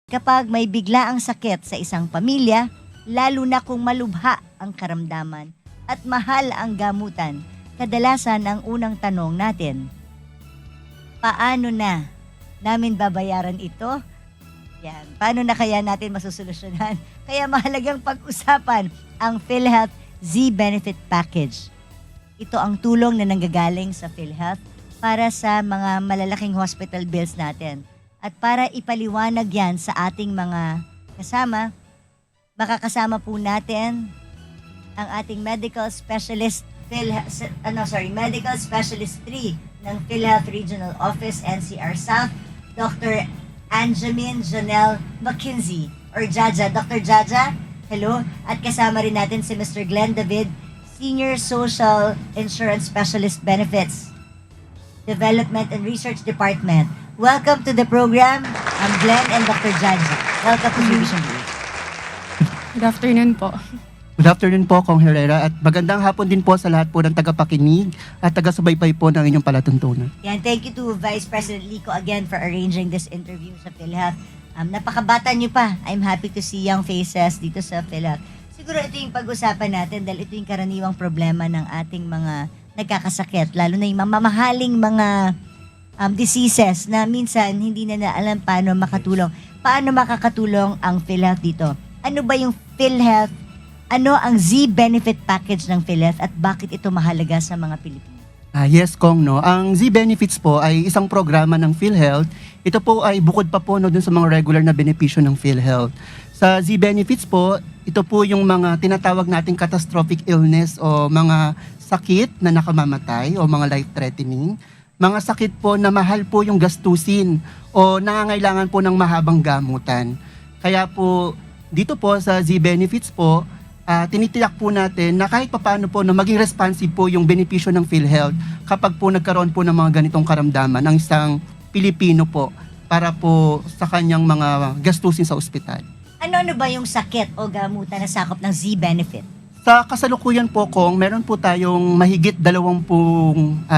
Kapag may biglaang sakit sa isang pamilya, lalo na kung malubha ang karamdaman at mahal ang gamutan, kadalasan ang unang tanong natin, paano na namin babayaran ito? Yan. Paano na kaya natin masusolusyonan? Kaya mahalagang pag-usapan ang PhilHealth Z-Benefit Package. Ito ang tulong na nanggagaling sa PhilHealth para sa mga malalaking hospital bills natin. At para ipaliwanag yan sa ating mga kasama, makakasama po natin ang ating medical specialist, Medical Specialist 3 ng PhilHealth Regional Office, NCR South, Dr. Anjamin Janelle McKinsey, or Jaja. Dr. Jaja, hello. At kasama rin natin si Mr. Glenn David, Senior Social Insurance Specialist Benefits, Development and Research Department. Welcome to the program. I'm Glenn and Dr. Jaja. Welcome to Vision Week. Good afternoon po. Good afternoon po, Kong Herrera, at magandang hapon din po sa lahat po ng tagapakinig at taga-subaybay po ng inyong palatuntunan. Yan, thank you to Vice President Lico again for arranging this interview sa PhilHealth. Napakabata niyo pa. I'm happy to see young faces dito sa PhilHealth. Siguro ito yung pag-usapan natin dahil ito yung karaniwang problema ng ating mga nagkakasakit, lalo na yung mamahaling mga diseases na minsan hindi na alam paano makatulong. Paano makakatulong ang PhilHealth dito? Ano ba yung PhilHealth? Ano ang Z-Benefit Package ng PhilHealth at bakit ito mahalaga sa mga Pilipino? Yes, Kong, no. Ang Z-Benefits po ay isang programa ng PhilHealth. Ito po ay bukod pa po dun sa mga regular na benepisyo ng PhilHealth. Sa Z-Benefits po, ito po yung mga tinatawag nating catastrophic illness o mga sakit na nakamamatay o mga life-threatening. Mga sakit po na mahal po yung gastusin o nangangailangan po ng mahabang gamutan. Kaya po, dito po sa Z-Benefits po, tinitiyak po natin na kahit papaano po na maging responsive po yung benepisyo ng PhilHealth kapag po nagkaroon po ng mga ganitong karamdaman ng isang Pilipino po para po sa kanyang mga gastusin sa ospital. Ano ba yung sakit o gamutan na sakop ng Z-Benefit? Sa kasalukuyan po, Kong, meron po tayong mahigit 20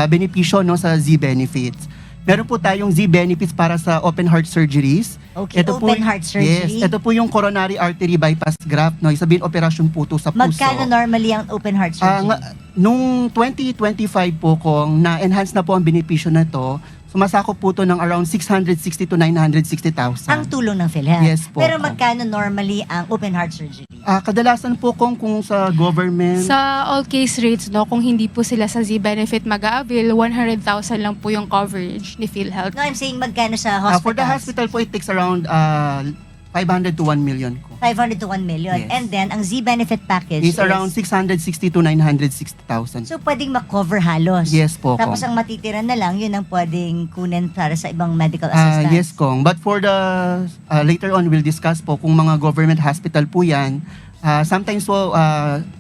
benepisyo no, sa Z-Benefits. Meron po tayong Z-Benefits para sa open heart surgeries. Okay, open heart surgery. Yes, ito po yung coronary artery bypass graft, no? Sabihin, operasyon puto sa puso. Magkano normally ang open heart surgery? Nung 2025 po, Kong, na-enhance na po ang benepisyo na to, sumasakop po to ng around 660 to 960,000. Ang tulong ng PhilHealth. Yes po. Pero magkano normally ang open heart surgery? Kadalasan po, Kong, kung sa government, Sa all case rates, no, kung hindi po sila sa Z-Benefit mag-a-avail, 100,000 lang po yung coverage ni PhilHealth. No, I'm saying magkano sa hospitals? for the hospital po, it takes around 500 to 1 million ko. 500 to 1 million. Yes. And then, ang Z-Benefit package It's around 660 to 960,000. So, pwedeng makover halos. Yes po, Tapos, Kong. ang matitira na lang, yun ang pwedeng kunin para sa ibang medical assistance. Yes, Kong. But for the, later on, we'll discuss po kung mga government hospital po yan, sometimes po,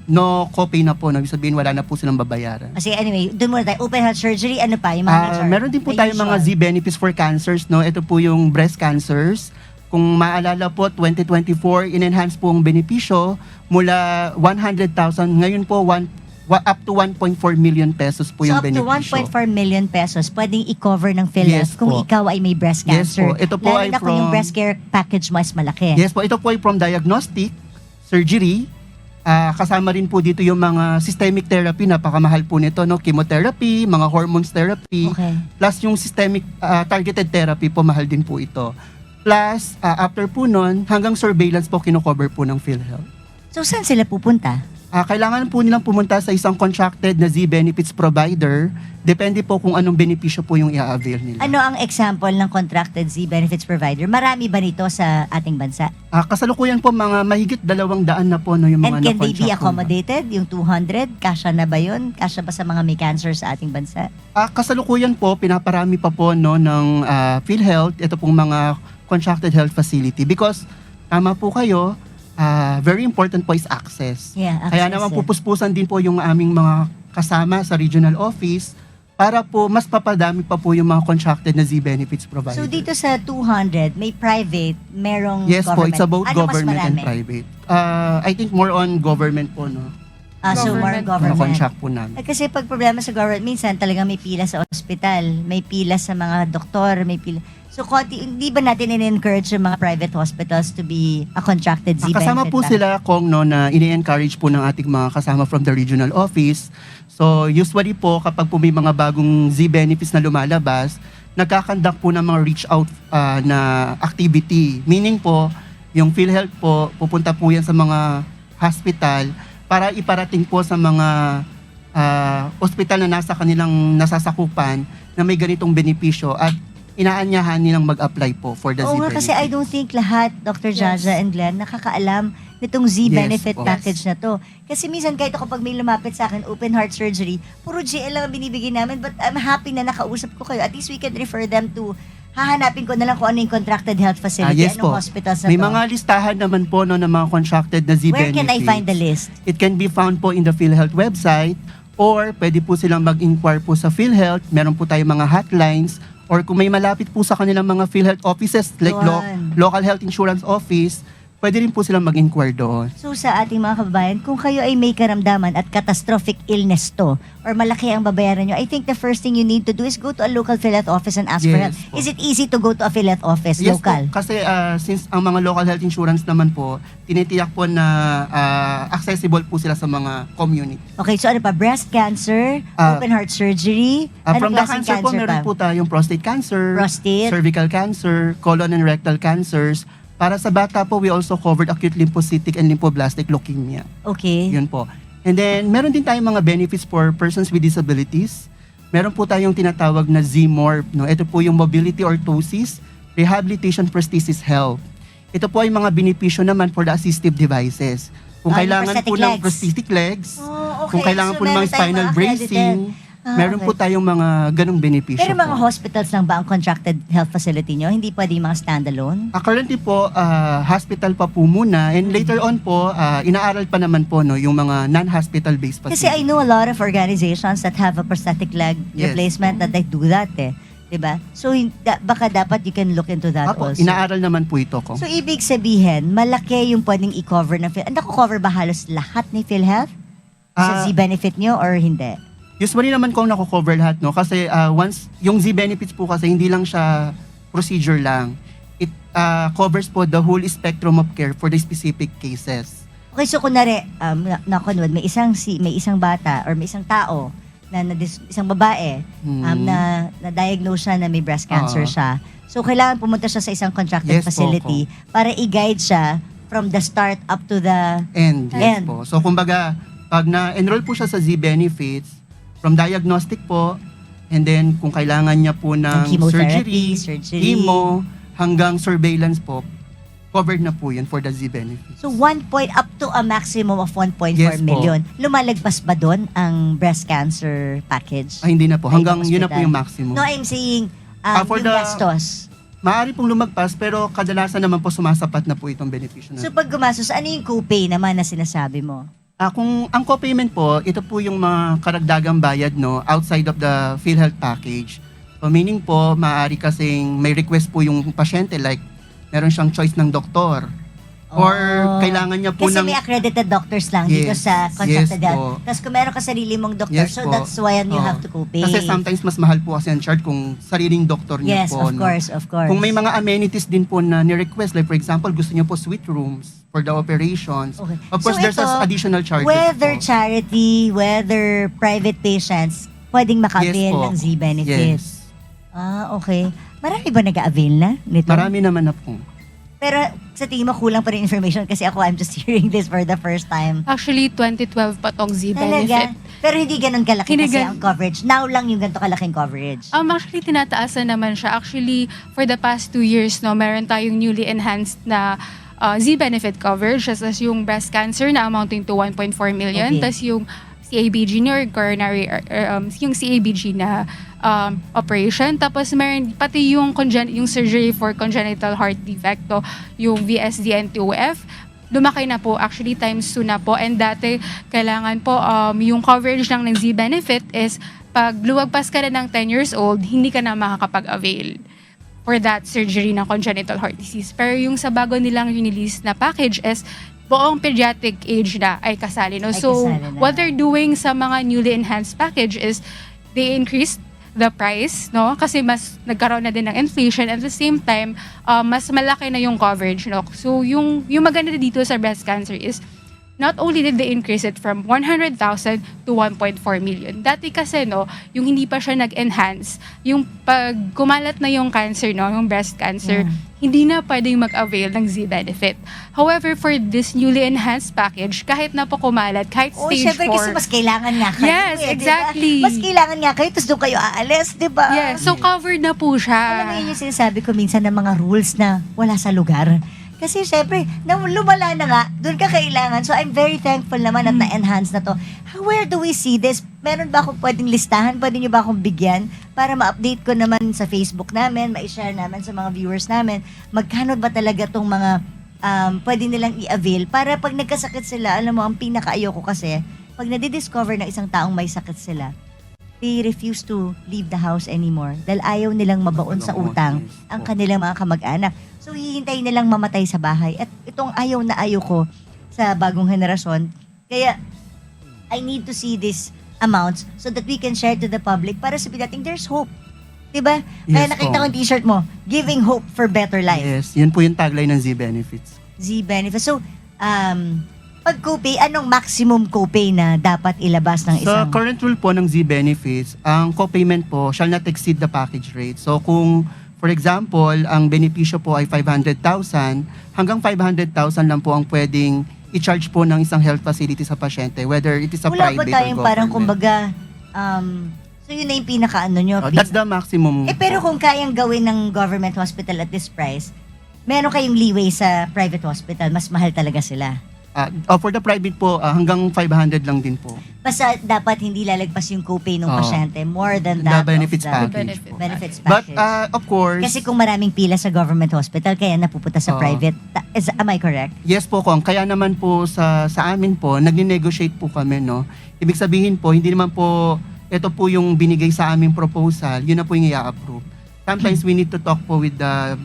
no copay na po. Ibig sabihin, wala na po silang babayaran. Kasi anyway, doon muna tayo. Open heart surgery, ano pa? Yung mga major? Meron din po The tayong mga usual. Z-benefits for cancers, no? Ito po yung breast cancers. Kung maalala po, 2024, in-enhance po ang benepisyo mula 100,000. Ngayon po, up to 1.4 million pesos po yung So, up benepisyo. to 1.4 million pesos, pwedeng i-cover ng PhilHealth Yes kung po. ikaw ay may breast Yes cancer. po. Ito po Lalo ay na kung yung from- breast care package mo is malaki. Yes po, ito po ay from diagnostic, surgery, kasama rin po dito yung mga systemic therapy, napakamahal po nito, no? Chemotherapy, mga hormones therapy, Okay. plus yung systemic targeted therapy po, mahal din po ito. Plus, after po nun, hanggang surveillance po kinocover po ng PhilHealth. So, saan sila pupunta? Kailangan po nilang pumunta sa isang contracted na Z-benefits provider. Depende po kung anong benepisyo po yung i-avail nila. Ano ang example ng contracted Z-benefits provider? Marami ba nito sa ating bansa? Kasalukuyan po mga mahigit 200 na po no, yung mga And can they be na-contract po. accommodated? Yung 200, kasya na ba yun? Kasya ba sa mga may cancer sa ating bansa? Kasalukuyan po, pinaparami pa po no, ng PhilHealth, ito pong mga contracted health facility. Because, tama po kayo, very important po is access. Yeah, Kaya access, naman yeah. pupuspusan din po yung aming mga kasama sa regional office para po mas papadami pa po yung mga contracted na Z-benefits provider. So dito sa 200, may private, merong Yes po, government. it's about Ano government mas and marami? private. I think more on government po, no? So more Government. government. Contract po namin. Kasi pag problema sa government, minsan talagang may pila sa ospital, may pila sa mga doktor, may pila. So, hindi ba natin in-encourage yung mga private hospitals to be a contracted Z benefit Kasama po plan? sila, Kong, no, na ini-encourage po ng ating mga kasama from the regional office. So, usually po, kapag po may mga bagong Z benefits na lumalabas, nagkakandak po ng mga reach out na activity. Meaning po, yung PhilHealth po, pupunta po yan sa mga hospital para iparating po sa mga ospital na nasa kanilang nasasakupan na may ganitong benepisyo at inaanyahan nilang mag-apply po for the Z Oo nga, benefit. kasi I don't think lahat, Dr. Jaja and Glenn, nakakaalam nitong Z Yes benefit po. package na to. Kasi minsan kahit ako pag may lumapit sa akin, open heart surgery, puro GL lang ang binibigay namin, but I'm happy na nakausap ko kayo. At least we can refer them to, hahanapin ko na lang kung ano yung contracted health facility, Yes anong po. hospitals na May to. mga listahan naman po no, ng mga contracted na Z Where benefits. can I find the list? It can be found po in the PhilHealth website or pwede po silang mag-inquire po sa PhilHealth. Meron po tayong mga hotlines or kung may malapit po sa kanilang mga PhilHealth offices like Yun. local health insurance office, pwede rin po silang mag-inquire doon. So sa ating mga kababayan, kung kayo ay may karamdaman at catastrophic illness to or malaki ang babayaran nyo, I think the first thing you need to do is go to a local PhilHealth office and ask for help. Yes po. Is it easy to go to a PhilHealth office, Yes local? po, kasi since ang mga local health insurance naman po, tinitiyak po na accessible po sila sa mga community. Okay, so ano pa? Breast cancer, Ah, open heart surgery, ano From the klaseng cancer po, meron pa? po tayong prostate cancer, Prostate. cervical cancer, colon and rectal cancers. Para sa bata po, we also covered acute lymphocytic and lymphoblastic leukemia. Okay. Yun po. And then, meron din tayong mga benefits for persons with disabilities. Meron po tayong tinatawag na ZMORP. No? Ito po yung mobility orthosis, rehabilitation prosthesis health. Ito po ay mga benepisyo naman for the assistive devices. Kung Ah, yung kailangan po prosthetic ng legs. prosthetic legs, Oh, okay. kung kailangan So, po ng meron mga tayong spinal mga bracing, meron okay. po tayong mga ganong benepisyo Pero mga po. hospitals lang ba ang contracted health facility nyo? Hindi pwede yung mga standalone? Currently po, hospital pa po muna and later on po, inaaral pa naman po no, yung mga non-hospital based Kasi I facilities. know a lot of organizations that have a prosthetic leg Yes. replacement that they do that eh. Diba? So, baka dapat you can look into that Apo, also. inaaral naman po ito ko. So, ibig sabihin, malaki yung pwedeng i-cover ng PhilHealth. Naku-cover ba halos lahat ni PhilHealth? Sa Ah, Z-benefit nyo or hindi? Usually naman kung nako-cover lahat, no? Kasi once, yung Z-benefits po kasi hindi lang siya procedure lang. It covers po the whole spectrum of care for the specific cases. Okay, so kunwari, nakunwad, may isang bata or may isang tao isang babae na-diagnose siya na may breast cancer Oo. siya. So, kailangan pumunta siya sa isang contracted Yes po, facility para i-guide siya from the start up to the... And, yes And- po. So, kumbaga, pag na-enroll po siya sa Z-benefits, from diagnostic po, and then kung kailangan niya po ng chemotherapy, surgery, chemo, hanggang surveillance po, covered na po yun for the Z-benefits. So, up to a maximum of 1.4 Yes po. million. Lumalagpas ba doon ang breast cancer package? Ay, hindi na po. Ay, Hanggang hospital. yun na po yung maximum. No, I'm saying For yung the- gastos. Maaari pong lumagpas, pero kadalasan naman po sumasapat na po itong benepisyo na. So, pag gumastos, ano yung copay naman na sinasabi mo? Kung ang co-payment po, ito po yung mga karagdagang bayad no outside of the PhilHealth package. So meaning po, maaari kasing may request po yung pasyente like meron siyang choice ng doktor. Or Oh. kailangan niya po Kasi ng... may accredited doctors lang dito Yes, sa contracted yes health. po. Tapos kung meron ka sarili mong doktor, Yes so po. that's why you Oo. have to copay. Kasi sometimes mas mahal po kasi ang charge kung sariling doktor niya Yes, po. of no? course, of course. Kung may mga amenities din po na ni-request, like for example, gusto niyo po suite rooms for the operations. Okay. Of course, So there's ito, additional charges whether po. charity, whether private patients, pwedeng maka-avail Yes po. ng Z-benefits. Yes. Okay. Marami ba nag-avail na nito? Marami naman na po. Pero sa tingin mo kulang pa rin information kasi ako, I'm just hearing this for the first time. Actually, 2012 pa tong Z Talaga? benefit. Pero hindi ganun kalaki Hindi kasi gan- ang coverage. Now lang yung ganito kalaking coverage. Actually, tinataasan naman siya. Actually, for the past 2 years, no, meron tayong newly enhanced na Z-benefit coverage. As yung breast cancer na amounting to 1.4 million. Okay. Tas yung CABG or coronary, yung CABG na operation. Tapos meron pati yung surgery for congenital heart defect, to, yung VSD-NTOF. Lumaki na po, actually times 2 na po. And dati, kailangan po, yung coverage lang ng Z-benefit is pag luwagpas ka na ng 10 years old, hindi ka na makakapag-avail for that surgery ng congenital heart disease. Pero yung sa bago nilang release na package is buong pediatric age na ay kasali. No? Ay So, kasali na. what they're doing sa mga newly enhanced package is they increased the price, no? Kasi mas nagkaroon na din ng inflation, at the same time, mas malaki na yung coverage, no? So, yung maganda dito sa breast cancer is not only did they increase it from 100,000 to 1.4 million. Dati kasi, no, yung hindi pa siya nag-enhance, yung pag kumalat na yung cancer, no, yung breast cancer, hindi na pwedeng mag-avail ng Z-benefit. However, for this newly enhanced package, kahit na po kumalat, kahit Oh, stage 4, syempre kasi mas kailangan nga kayo. Yes, di ba? exactly. Mas kailangan nga kayo, tapos doon kayo aalis, di ba? yes, so covered na po siya. Alam mo yun yung sinasabi ko minsan ng mga rules na wala sa lugar. Kasi syempre, lumala na nga, doon ka kailangan. So I'm very thankful naman at na-enhance na to. Where do we see this? Meron ba akong pwedeng listahan? Pwede nyo ba akong bigyan para ma-update ko naman sa Facebook namin, ma-share namin sa mga viewers namin, magkano ba talaga tong mga pwede nilang i-avail para pag nagkasakit sila, alam mo, ang pinaka-ayoko kasi, pag nadidiscover ng isang taong may sakit sila, they refuse to leave the house anymore dahil ayaw nilang mabaon sa utang ang kanilang mga kamag-anak. So, hihintayin nilang mamatay sa bahay. At itong ayaw na ayaw ko sa bagong henerasyon. Kaya, I need to see these amounts so that we can share to the public para sabihin natin, there's hope. Diba? Kaya Yes, nakita po. ko yung t-shirt mo, giving hope for better life. Yes, yun po yung tagline ng Z-Benefits. Z-benefit. So, pag copay, anong maximum copay na dapat ilabas ng Sa isang... current rule po ng Z-Benefits, ang co-payment po shall not exceed the package rate. So kung, for example, ang benepisyo po ay 500,000, hanggang 500,000 lang po ang pwedeng i-charge po ng isang health facility sa pasyente, whether it is a Wala ba private tayong or parang government. kumbaga, so yun na yung pinaka-ano nyo? That's the maximum. pero po. kung kayang gawin ng government hospital at this price, meron kayong leeway sa private hospital, mas mahal talaga sila. For the private po, hanggang 500 lang din po. Basta dapat hindi lalagpas yung copay ng Oo. pasyente, more than The that benefits of the package po. benefits But package. of course, Kasi kung maraming pila sa government hospital, kaya napupunta sa Oo. private. Am I correct? yes po kung kaya naman po sa amin po, nag-negotiate po kami, no. Ibig sabihin po, hindi naman po ito po yung binigay sa aming proposal, yun na po yung i-approve. Sometimes we need to talk po with the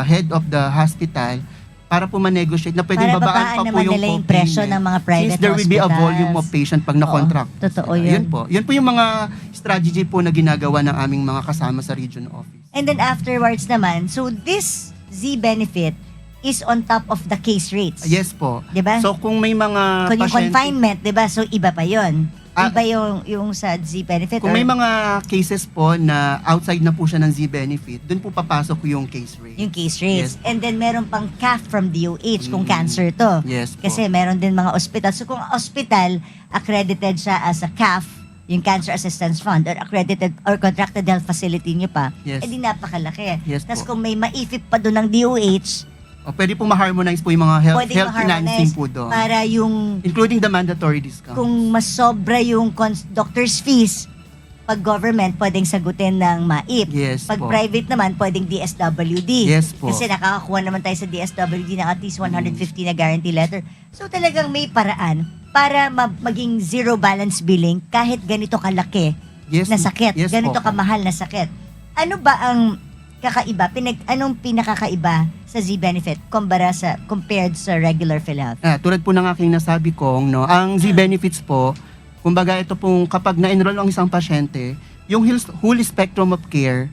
head of the hospital para po ma-negotiate na pwedeng Para babaan babaan pa po naman yung nila yung co-payment. presyo ng mga private Since there will be a hospitals. volume of patient pag na-contract. Oo, totoo sila. yun. Yun po. Yun po yung mga strategy po na ginagawa ng aming mga kasama sa region office. And then afterwards naman, so this Z-benefit is on top of the case rates. Yes po. Diba? So kung may mga Kung yung pasyente, confinement, diba? So iba pa yon. Ah, Iba yung sa Z-benefit. kung may mga cases po na outside na po siya ng Z-benefit, dun po papasok yung case rate. yung case rates. Yes po. And then meron pang CAF from DOH kung cancer to. Yes po. Kasi meron din mga ospital. So kung hospital, accredited siya as a CAF, yung Cancer Assistance Fund, or accredited or contracted health facility niyo pa, Yes. edi napakalaki. Yes Tapos po. kung may maifip pa doon ng DOH, O, pwede po ma-harmonize po yung mga pwedeng health financing ma-harmonize po doon. para yung Including the mandatory discount. kung mas sobra yung doctor's fees, pag government, pwedeng sagutin ng MAIP. Yes Pag po. private naman, pwedeng DSWD. Yes po. Kasi nakakakuha naman tayo sa DSWD ng at least 150 na guarantee letter. So talagang may paraan para maging zero balance billing kahit ganito kalaki Yes, na sakit, yes ganito po. kamahal na sakit. Ano ba ang kakaiba? Anong pinakakaiba sa Z-benefit compared sa regular PhilHealth? Tulad po ng aking nasabi kong, no, ang Z-benefits po, kumbaga ito pong kapag na-enroll ang isang pasyente, yung whole spectrum of care,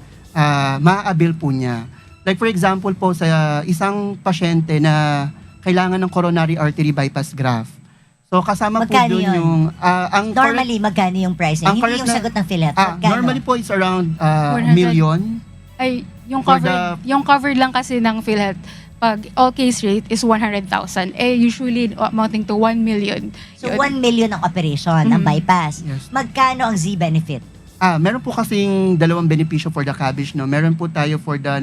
maa-avail po niya. Like for example po sa isang pasyente na kailangan ng coronary artery bypass graft. So kasama Magkano po doon yun? yung ang Normally, magkano yung pricing? ang Hindi correct yung na- sagot ng PhilHealth. Magkano? normally po it's around 400. million. Ay, yung For covered lang kasi ng PhilHealth, pag all case rate is 100,000. Usually amounting to 1 million. So, Yun. 1 million ang operation, ang Mhm. bypass. Yes. Magkano ang Z-benefit? Meron po kasing dalawang benepisyo for the cabbage, no. Meron po tayo for the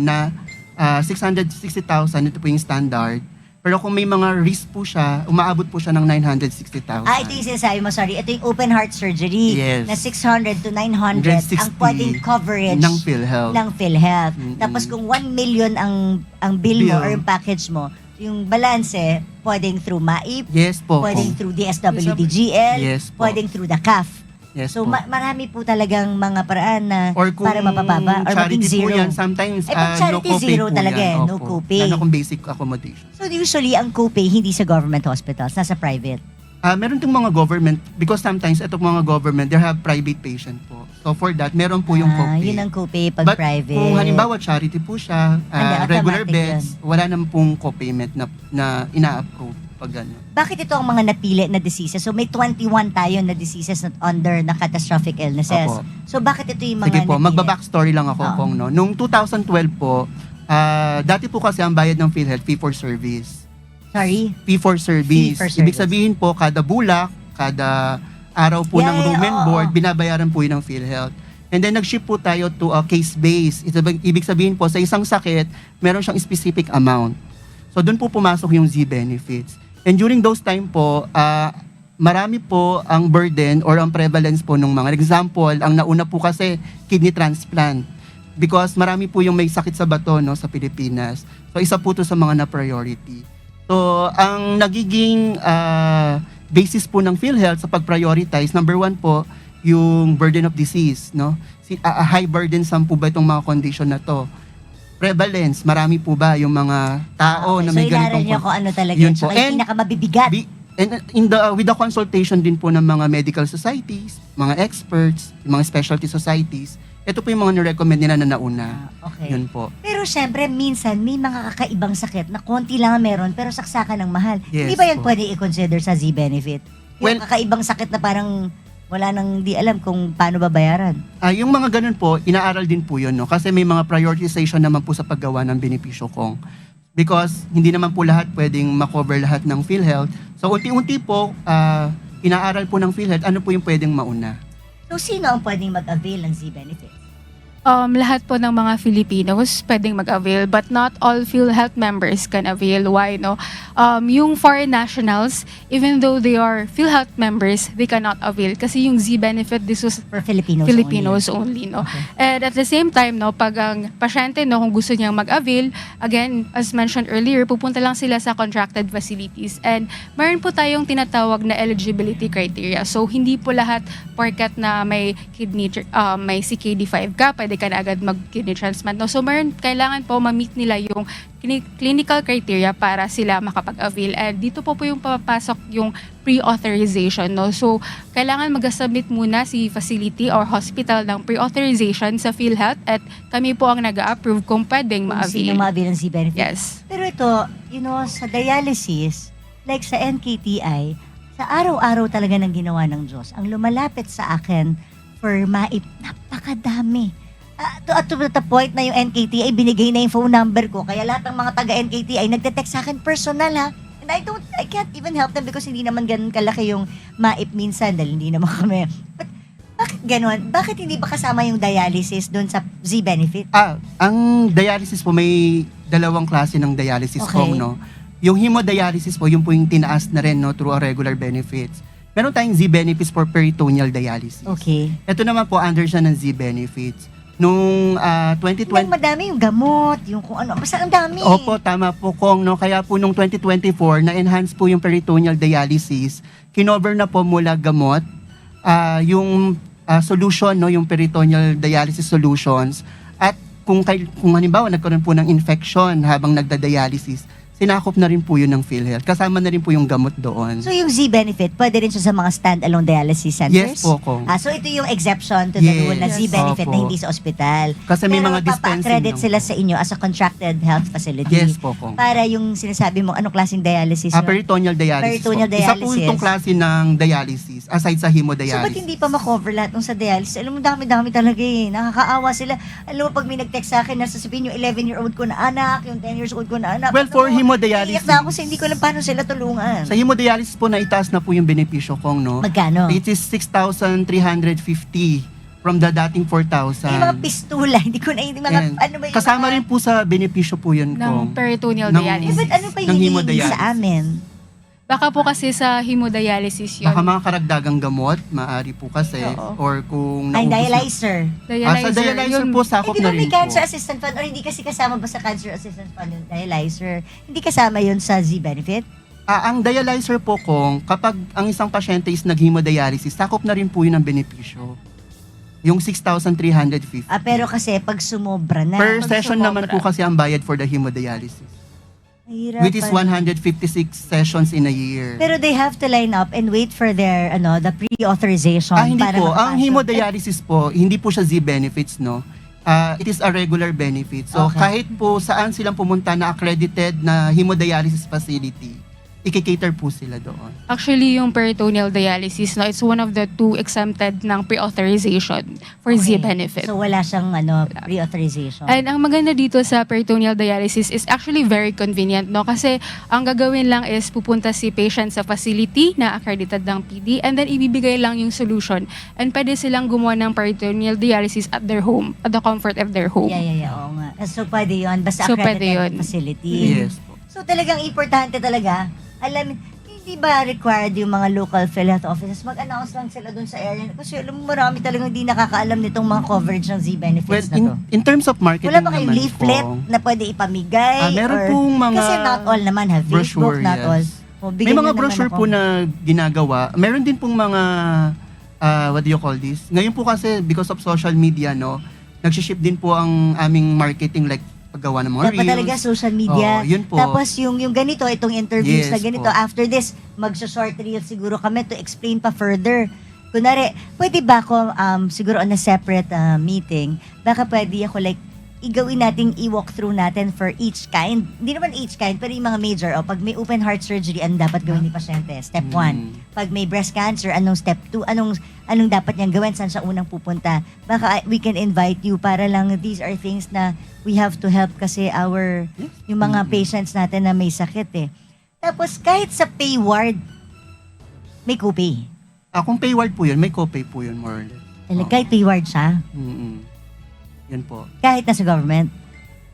660,000, ito po yung standard. Pero kung may mga risk po siya, umaabot po siya ng 960,000. Ito yung sinasabi mo, sorry. Ito yung open heart surgery Yes. na 600 to 900 ang 160 pwedeng coverage ng PhilHealth. ng PhilHealth. Mm-mm. Tapos kung 1 million ang bill mo Bill. or yung package mo, yung balanse, pwedeng through MAIP, Yes po. pwedeng through DSWDGL, Yes po. pwedeng through the CAF. Yes So po. marami po talagang mga paraan na Or kung para mapababa or maging charity zero. po yan, sometimes Pag no charity, copay zero po talaga yan. eh, no Opo. copay. Lalo kung basic accommodation. So usually ang copay hindi sa government hospitals, nasa private. Meron itong mga government, because sometimes itong mga government, they have private patient po. So for that, meron po yung copay. Yun ang copay pag But private. kung halimbawa charity po siya, regular automatic beds, wala naman pong copayment na ina-approve pag gano'n. Bakit ito ang mga napili na diseases? So may 21 tayo na diseases na catastrophic illnesses. Opo. So bakit ito yung mga Sige po, napili? magba-backstory lang ako Oo. kung no. Noong 2012 po, dati po kasi ang bayad ng PhilHealth, fee for service. Sorry? Fee for service. Fee for Ibig service. sabihin po, kada bulak, kada araw po ng room and oo. board, binabayaran po yun ng PhilHealth. And then nag-shift po tayo to a case-based. Ibig sabihin po, sa isang sakit, meron siyang specific amount. So doon po pumasok yung Z benefits. And during those time po, marami po ang burden or ang prevalence po ng mga. Example, ang nauna po kasi kidney transplant. Because marami po yung may sakit sa bato no, sa Pilipinas. So isa po to sa mga na-priority. So ang nagiging basis po ng PhilHealth sa pag-prioritize, number one po, yung burden of disease. No? High burdensome po ba itong mga condition na to? Prevalence, marami po ba yung mga tao na may so inaral ganitong niyo kung ano talaga Yun yun. So po. yung And pinakamabibigat. And with the consultation din po ng mga medical societies, mga experts, mga specialty societies, ito po yung mga nirecommend nila na nauna. Okay. Yun po. Pero syempre, minsan may mga kakaibang sakit na konti lang ang meron pero saksakan ng mahal. Yes Hindi ba yan po. pwede i-consider sa Z-benefit? Yung Well- kakaibang sakit na parang wala nang di alam kung paano babayaran. Yung mga ganun po, inaaral din po yun, no? Kasi may mga prioritization naman po sa paggawa ng benepisyo kong. Because hindi naman po lahat pwedeng makover lahat ng PhilHealth. So unti-unti po, inaaral po ng PhilHealth ano po yung pwedeng mauna. So sino ang pwedeng mag-avail ng Z-benefit? Lahat po ng mga Filipinos pwedeng mag-avail, but not all PhilHealth members can avail. Why, no? Yung foreign nationals, even though they are PhilHealth members, they cannot avail kasi yung Z-benefit, this was For Filipinos, Filipinos only, no? Okay. And at the same time, no, pag ang pasyente, no, kung gusto niyang mag-avail, again, as mentioned earlier, pupunta lang sila sa contracted facilities. And meron po tayong tinatawag na eligibility criteria. So, hindi po lahat porket na may may CKD5 ka, pwede ka na agad mag-kidney transplant, no? So, kailangan po ma-meet nila yung clinical criteria para sila makapag-avail. And dito po yung papasok yung pre-authorization, no? So, kailangan mag-submit muna si facility or hospital ng pre-authorization sa PhilHealth at kami po ang nag-approve kung pwedeng Kung sino ma-avail. ma-avail ng Z-benefit. Yes. Pero ito, sa dialysis, like sa NKTI, sa araw-araw talaga ng ginawa ng Diyos, ang lumalapit sa akin for napakadami. To the point na yung NKTI, binigay na yung phone number ko. Kaya lahat ng mga taga-NKTI nagte-text sa akin personal, ha? And I can't even help them because hindi naman ganun kalaki yung MAIP minsan dahil hindi naman kami. But bakit ganun? Bakit hindi ba kasama yung dialysis doon sa Z-benefit? Ang dialysis po, may dalawang klase ng dialysis Okay. po, no? Yung hemodialysis po, yung po yung tinaas na rin, no, through a regular benefits. Meron tayong Z-benefits for peritoneal dialysis. Okay. Ito naman po, under siya ng Z-benefits. Nung 2020... Yung madami yung gamot, yung kung ano, basta ang dami. Opo, tama po, Kong. No? Kaya po nung 2024, na-enhance po yung peritoneal dialysis. Kinover na po mula gamot, yung solution, no? Yung peritoneal dialysis solutions. At kung halimbawa nagkaroon po ng infection habang nagda-dialysis, sinakop na rin po yun ng PhilHealth. Kasama na rin po yung gamot doon. So yung Z-benefit, pwede rin siya sa mga stand-alone dialysis centers? Yes po, Kong. So ito yung exception to the Yes. rule na Z-benefit na Opo. hindi sa ospital. Kasi may Pero mga dispensing. papa-accredit lang sila po. sa inyo as a contracted health facility. Yes po, Kong. Para yung sinasabi mo, anong klaseng dialysis yun? Peritoneal dialysis Peritoneal po. Isa po dialysis. itong klase ng dialysis, aside sa So hemodialysis. ba't hindi pa ma-cover lahat ng sa dialysis? Alam mo, dami-dami talaga eh. Nakakaawa sila. Alam mo, pag may nag-text sa akin, nasasabihin yung 11-year-old ko na anak, yung 10 years old ko na anak. Well, for hemodialysis, Iiyak na ako kasi hindi ko alam paano sila tulungan. sa hemodialysis po, naitaas na po yung benepisyo, Kong, no? Magkano? It is 6,350 from the dating 4,000. Yung mga pistula, hindi ko na, hindi mga, And ano ba yung kasama mga, rin po sa benepisyo po yun, Ng Kong. peritoneal Ng- dialysis. But ano pa ng yung hinihingi hemodialysis. sa amin? Baka po kasi sa hemodialysis yun. Baka mga karagdagang gamot, maaari po kasi. Oo. Or kung Ay, naubos na- dialyzer. Sa dialyzer yun. po, sakop Hindi na ba rin may po. cancer assistance fund or hindi kasi kasama ba sa cancer assistance fund yung dialyzer? Hindi kasama yun sa Z-benefit? Ang dialyzer po, Kong, kapag ang isang pasyente is nag-hemodialysis, sakop na rin po yun ang benepisyo. Yung 6,350. Pero kasi pag sumobra na. Per pag session naman sumobra. po kasi ang bayad for the hemodialysis. which is 156 sessions in a year. Pero they have to line up and wait for their the pre-authorization Hindi para po. Ang makapasok. hemodialysis po, hindi po siya Z-benefits, no? It is a regular benefit. So, Okay. kahit po saan silang pumunta na accredited na hemodialysis facility, i-cater po sila doon. Actually, yung peritoneal dialysis, no, it's one of the 2 exempted ng pre-authorization for Okay. Z-benefit. So wala siyang pre-authorization. And ang maganda dito sa peritoneal dialysis is actually very convenient, no? Kasi ang gagawin lang is pupunta si patient sa facility na accredited ng PD and then ibibigay lang yung solution. And pwede silang gumawa ng peritoneal dialysis at their home, at the comfort of their home. Yeah. Oo nga. So pwede yun. Basta So, pwede accredited yun. facility. Yes po. So talagang importante talaga, alam, hindi ba required yung mga local PhilHealth offices mag-announce lang sila dun sa area? Kasi alam mo, marami talagang hindi nakakaalam nitong mga coverage ng Z-benefits Well, na to. in terms of marketing Wala ba kayong naman leaflet po, na pwede ipamigay? meron or- pong mga Kasi not all naman have Facebook, brochure, not yes. all. O, may bigyan mga nyo naman brochure ako. po na ginagawa. Meron din pong mga, what do you call this? Ngayon po kasi, because of social media, no, nagsiship din po ang aming marketing, like paggawa ng mga Dapat reels. talaga social media. Oo, yun po. Tapos yung ganito, itong interviews Yes na ganito, po. after this, magsa-short reel siguro kami to explain pa further. Kunwari, pwede ba ako, siguro on a separate meeting, baka pwede ako like, igawin nating i-walk through natin for each kind. Hindi naman each kind, pero yung mga major. O, pag may open heart surgery, anong dapat gawin ni pasyente? Step 1. Pag may breast cancer, anong step 2? Anong dapat niyang gawin? Saan siya unang pupunta? Baka we can invite you para lang these are things na we have to help kasi yung mga patients natin na may sakit eh. Tapos kahit sa pay ward, may copay. Kung pay ward po yun, may copay po yun, more or less. Kahit pay ward siya, Yan po. kahit nasa government.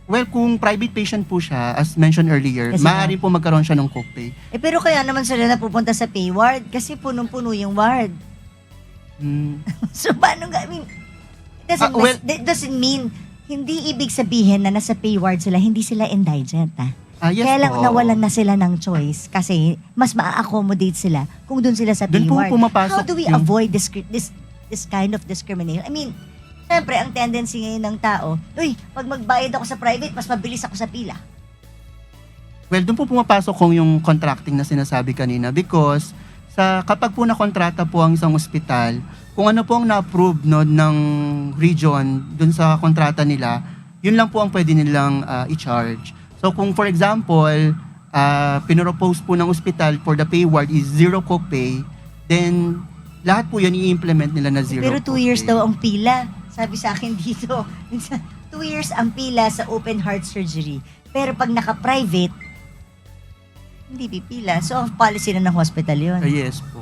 Well, kung private patient po siya, as mentioned earlier, Yes, maaari po magkaroon siya ng copay. Pero kaya naman sila napupunta sa pay ward kasi punong-puno yung ward. So paano I mean, it doesn't mean, hindi ibig sabihin na nasa pay ward sila, hindi sila indigent Yes Kaya lang po. nawalan na sila ng choice kasi mas ma-accommodate sila kung dun sila sa pay Doon po ward. pumapasok How do we yung- avoid this kind of discrimination? I mean, syempre, ang tendency ngayon ng tao, pag magbayad ako sa private, mas mabilis ako sa pila. Well, doon po pumapasok kung yung contracting na sinasabi kanina because kapag po nakontrata po ang isang ospital, kung ano po ang na-approve no, ng region doon sa kontrata nila, yun lang po ang pwede nilang i-charge. So kung for example, pinropose po ng ospital for the pay ward is zero copay, then lahat po yun i-implement nila na zero Pero 2 copay. years daw ang pila. Sabi sa akin dito, 2 years ang pila sa open heart surgery. Pero pag naka-private, hindi pipila. So, ang policy na ng hospital yun. Yes po.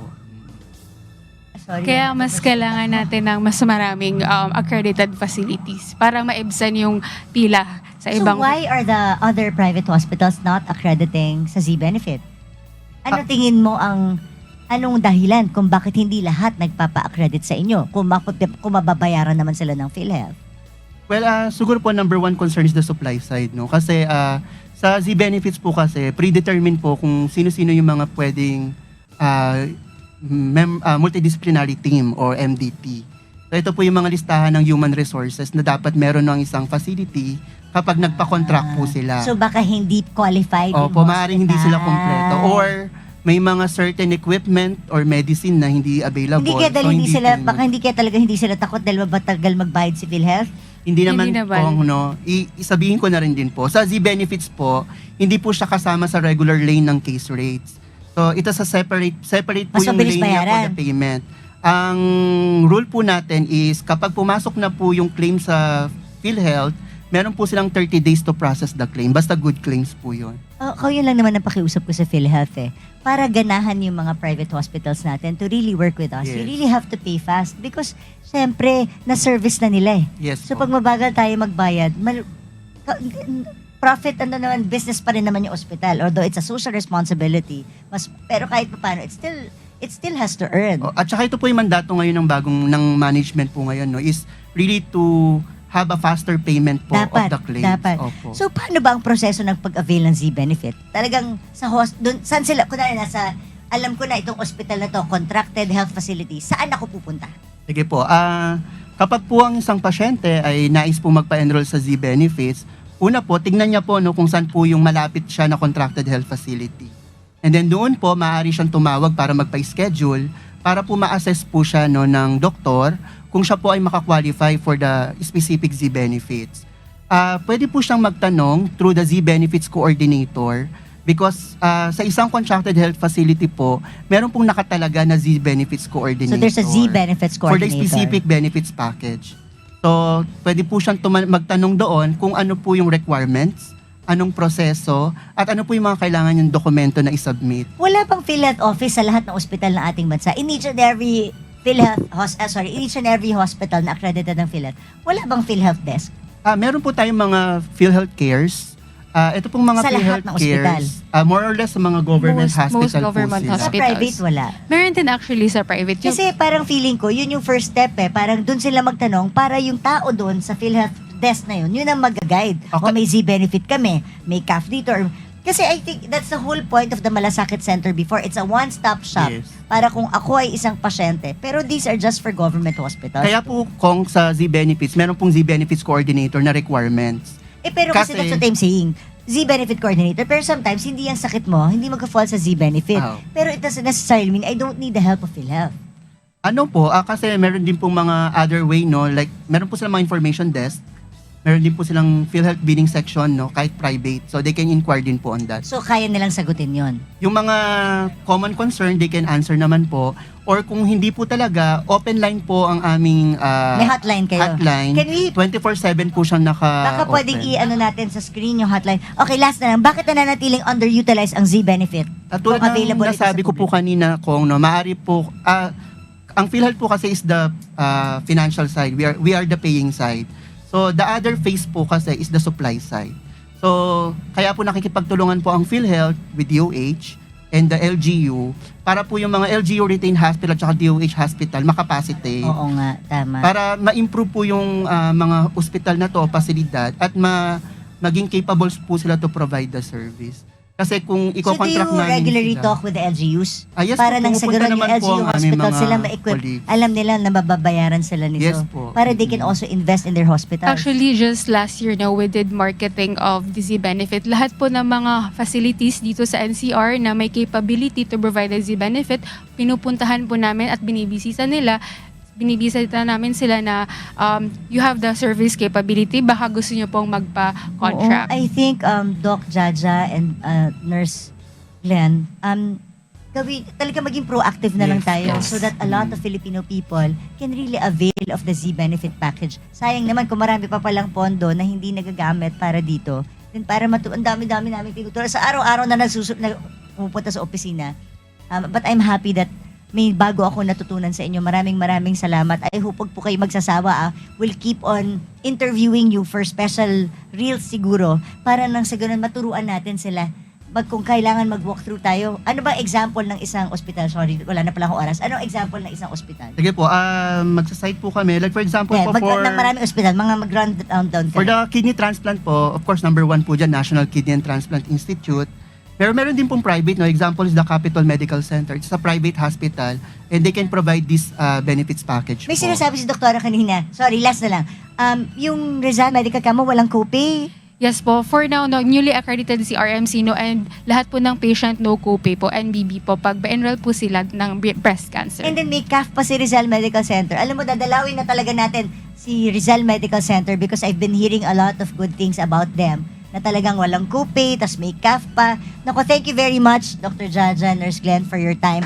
Sorry. Kaya mas kailangan natin ng mas maraming accredited facilities para maibsan yung pila sa So, ibang... why are the other private hospitals not accrediting sa Z-benefit? Ano tingin mo anong dahilan kung bakit hindi lahat nagpapa-accredit sa inyo? Kung mababayaran naman sila ng PhilHealth. Well, siguro po number one concern is the supply side, no? Kasi sa Z-benefits po kasi, predetermined po kung sino-sino yung mga pwedeng multidisciplinary team or MDT. So ito po yung mga listahan ng human resources na dapat meron ng isang facility kapag nagpa-contract po sila. So, baka hindi qualified yung Opo, maaaring hindi sila hospital. kompleto. Or may mga certain equipment or medicine na hindi available. Hindi kaya dahil So, hindi sila, po- baka hindi kaya talaga hindi sila takot dahil matagal magbayad si PhilHealth? Hindi naman, Hindi naman. po, no, isabihin ko na rin din po, sa Z-benefits po, hindi po siya kasama sa regular lane ng case rates. So, ito sa separate po Mas yung mabilis lane niya for bayaran. the payment. Ang rule po natin is, kapag pumasok na po yung claim sa PhilHealth, meron po silang 30 days to process the claim. Basta good claims po yun. Yun lang naman ang pakiusap ko sa PhilHealth para ganahan yung mga private hospitals natin to really work with us. You Yes. really have to pay fast because syempre, na-service na nila Yes So po. pag mabagal tayo magbayad, profit naman, business pa rin naman yung hospital. Although it's a social responsibility, pero kahit paano, it still has to earn. At saka ito po yung mandato ngayon ng management po ngayon, no, is really to have a faster payment po of the claims. Dapat. Opo. So, paano ba ang proseso ng pag-avail ng Z-benefit? Talagang saan sila, kunwari alam ko na itong hospital na to, contracted health facility, saan ako pupunta? Sige po. Kapag po ang isang pasyente ay nais po magpa-enroll sa Z-benefits, Una po, tignan niya po no, kung saan po yung malapit siya na contracted health facility. And then doon po, maaari siyang tumawag para magpa-schedule para po ma-assess po siya no, ng doktor kung siya po ay makakwalify for the specific Z-benefits. Pwede po siyang magtanong through the Z-benefits coordinator because sa isang contracted health facility po, meron pong nakatalaga na Z-benefits coordinator. So there's a Z-benefits for the coordinator. specific benefits package. So, pwede po siyang magtanong doon kung ano po yung requirements, anong proseso, at ano po yung mga kailangan yung dokumento na isubmit. Wala bang PhilHealth office sa lahat ng ospital ng ating bansa? In each and every hospital na accredited ng PhilHealth, wala bang PhilHealth desk? Meron po tayong mga PhilHealth cares. Ito pong mga Sa lahat PhilHealth ng ospital? cares, more or less sa mga government Most hospital government po sila. Sa hospitals. private, wala. Meron din actually sa private. Kasi parang feeling ko, yun yung first step Parang dun sila magtanong para yung tao dun sa PhilHealth desk na yun ang mag-guide. Okay. O may Z-benefit kami, may CAF dito. Kasi I think that's the whole point of the Malasakit Center before. It's a one-stop shop Yes. para kung ako ay isang pasyente. Pero these are just for government hospitals. Kaya po kung sa Z-benefits, meron pong Z-benefits coordinator na requirements. Pero kasi kasi- that's what I'm saying. Z-benefit coordinator. Pero sometimes, hindi yung sakit mo, hindi magka-fall sa Z-benefit. Oh. Pero it doesn't necessarily mean I don't need the help of PhilHealth. Ano po, kasi meron din pong mga other way, no? Like, meron po silang mga information desk. Meron din po silang PhilHealth billing section, no? Kahit private. So, they can inquire din po on that. So, kaya nilang sagutin yon. Yung mga common concern, they can answer naman po. Or kung hindi po talaga, open line po ang aming May hotline kayo. hotline. Can we 24/7 po siyang Baka pwedeng i-ano natin sa screen yung hotline. Okay, last na lang. Bakit nananatiling underutilized ang Z-benefit? At tulad Kung ng available ito nasabi sa ko po publiko. kanina, Kong, no, maaari po, ang PhilHealth po kasi is the financial side. We are the paying side. So, the other phase po kasi is the supply side. So, kaya po nakikipagtulungan po ang PhilHealth with DOH and the LGU para po yung mga LGU retained hospital at saka DOH hospital makapacitate. Oo nga, tama. Para ma-improve po yung mga ospital na to, pasilidad, at maging capable po sila to provide the service. Kasi kung So do i-contract you namin regularly sila, talk with the LGUs? Yes Para po, nang sa pumupunta ganun yung naman po LGU ang aming hospital mga sila ma-equip. colleagues. Alam nila na mababayaran sila nito. Yes po. Para they can also invest in their hospitals. Actually, just last year na we did marketing of the Z-benefit. Lahat po ng mga facilities dito sa NCR na may capability to provide a Z-benefit, pinupuntahan po namin at binibisita namin sila na you have the service capability, baka gusto nyo pong magpa-contract. Oo, I think Doc Jaja and Nurse Glenn, talaga maging proactive na lang Yes, tayo yes. so that a lot of Filipino people can really avail of the Z-benefit package. Sayang naman kung marami pa palang pondo na hindi nagagamit para dito. Then para ang dami-dami namin tinutulong sa araw-araw na pumupunta sa opisina. But I'm happy that may bago ako natutunan sa inyo. Maraming salamat. I hope po kayo magsasawa. We'll keep on interviewing you for special reels siguro para nang sa ganun maturuan natin sila. Kung kailangan mag-walk through tayo. Ano ba example ng isang ospital? Sorry, wala na pala akong oras. Anong example ng isang ospital? Sige po, magsa-site po kami. Like for example po Ng maraming ospital, mga mag-run down ka. for the kidney transplant po, of course, number 1 po dyan, National Kidney and Transplant Institute. Pero meron din pong private, no? Example is the Capital Medical Center. It's a private hospital and they can provide this benefits package May po. sinasabi si doktora kanina. Sorry, last na lang. Yung Rizal Medical Camo, walang copay. Yes po, for now, no, newly accredited si RMC, no, and lahat po ng patient no copay po, NBB po, pag ba-enroll po sila ng breast cancer. And then may CAF pa si Rizal Medical Center. Alam mo, dadalawin na talaga natin si Rizal Medical Center because I've been hearing a lot of good things about them. Na talagang walang copay, tas may CAF pa. Naku, thank you very much, Dr. Jaja, Nurse Glenn, for your time.